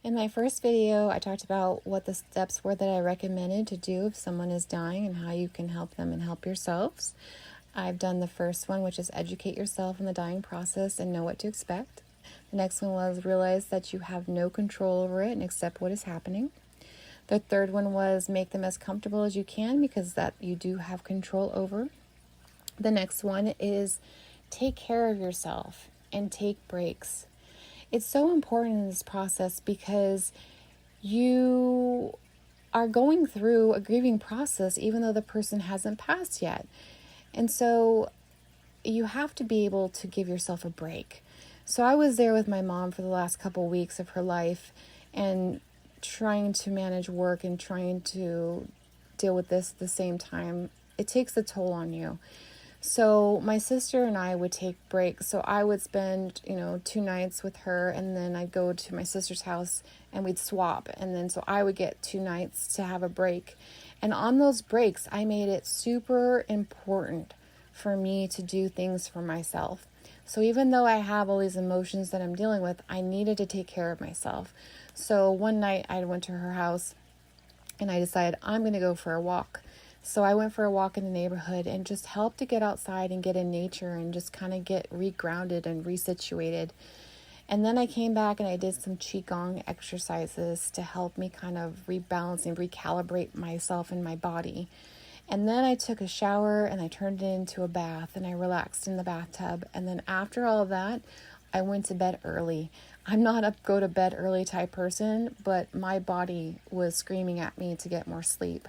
In my first video, I talked about what the steps were that I recommended to do if someone is dying and how you can help them and help yourselves. I've done the first one, which is educate yourself in the dying process and know what to expect. The next one was realize that you have no control over it and accept what is happening. The third one was make them as comfortable as you can because that you do have control over. The next one is take care of yourself and take breaks. It's so important in this process because you are going through a grieving process even though the person hasn't passed yet. And so you have to be able to give yourself a break. So I was there with my mom for the last couple weeks of her life and trying to manage work and trying to deal with this at the same time. It takes a toll on you. So my sister and I would take breaks. So I would spend, 2 nights with her, and then I'd go to my sister's house and we'd swap. And then so I would get 2 nights to have a break. And on those breaks, I made it super important for me to do things for myself. So even though I have all these emotions that I'm dealing with, I needed to take care of myself. So one night I went to her house and I decided I'm going to go for a walk. So I went for a walk in the neighborhood and just helped to get outside and get in nature and just kind of get regrounded and resituated. And then I came back and I did some Qigong exercises to help me kind of rebalance and recalibrate myself and my body. And then I took a shower and I turned it into a bath and I relaxed in the bathtub. And then after all of that, I went to bed early. I'm not a go to bed early type person, but my body was screaming at me to get more sleep.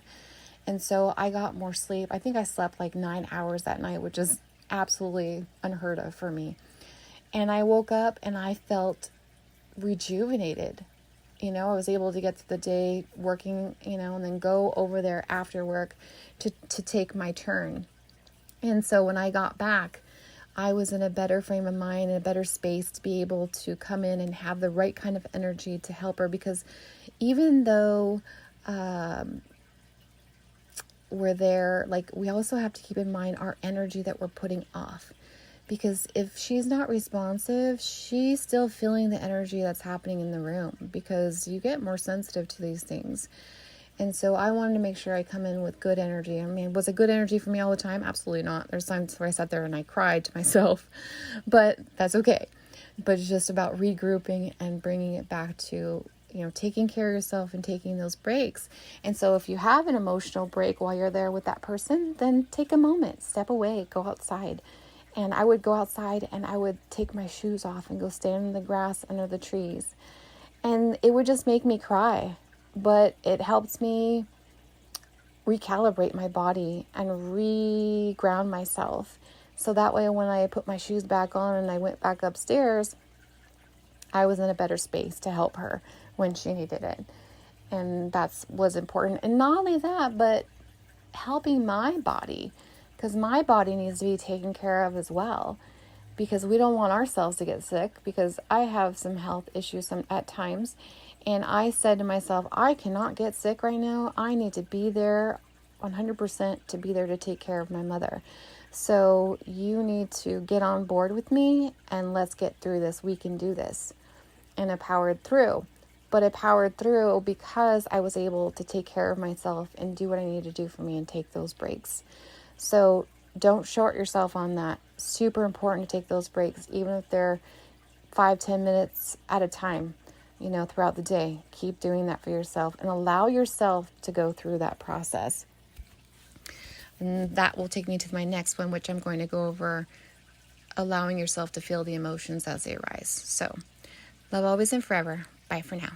And so I got more sleep. I think I slept like 9 hours that night, which is absolutely unheard of for me. And I woke up and I felt rejuvenated. I was able to get through the day working, and then go over there after work to take my turn. And so when I got back, I was in a better frame of mind and a better space to be able to come in and have the right kind of energy to help her. Because even though we're there, we also have to keep in mind our energy that we're putting off. Because if she's not responsive, she's still feeling the energy that's happening in the room, because you get more sensitive to these things. And so I wanted to make sure I come in with good energy. I mean, was it good energy for me all the time? Absolutely not. There's times where I sat there and I cried to myself, but that's okay. But it's just about regrouping and bringing it back to, taking care of yourself and taking those breaks. And so if you have an emotional break while you're there with that person, then take a moment, step away, go outside. And I would go outside and I would take my shoes off and go stand in the grass under the trees. And it would just make me cry. But it helps me recalibrate my body and re-ground myself. So that way when I put my shoes back on and I went back upstairs, I was in a better space to help her when she needed it. And that was important. And not only that, but helping my body. Because my body needs to be taken care of as well, because we don't want ourselves to get sick, because I have some health issues at times. And I said to myself, I cannot get sick right now. I need to be there 100% to be there to take care of my mother. So you need to get on board with me and let's get through this. We can do this. And I powered through. But I powered through because I was able to take care of myself and do what I needed to do for me and take those breaks. So don't short yourself on that. Super important to take those breaks, even if they're 5-10 minutes at a time, throughout the day. Keep doing that for yourself and allow yourself to go through that process. And that will take me to my next one, which I'm going to go over allowing yourself to feel the emotions as they arise. So, love always and forever. Bye for now.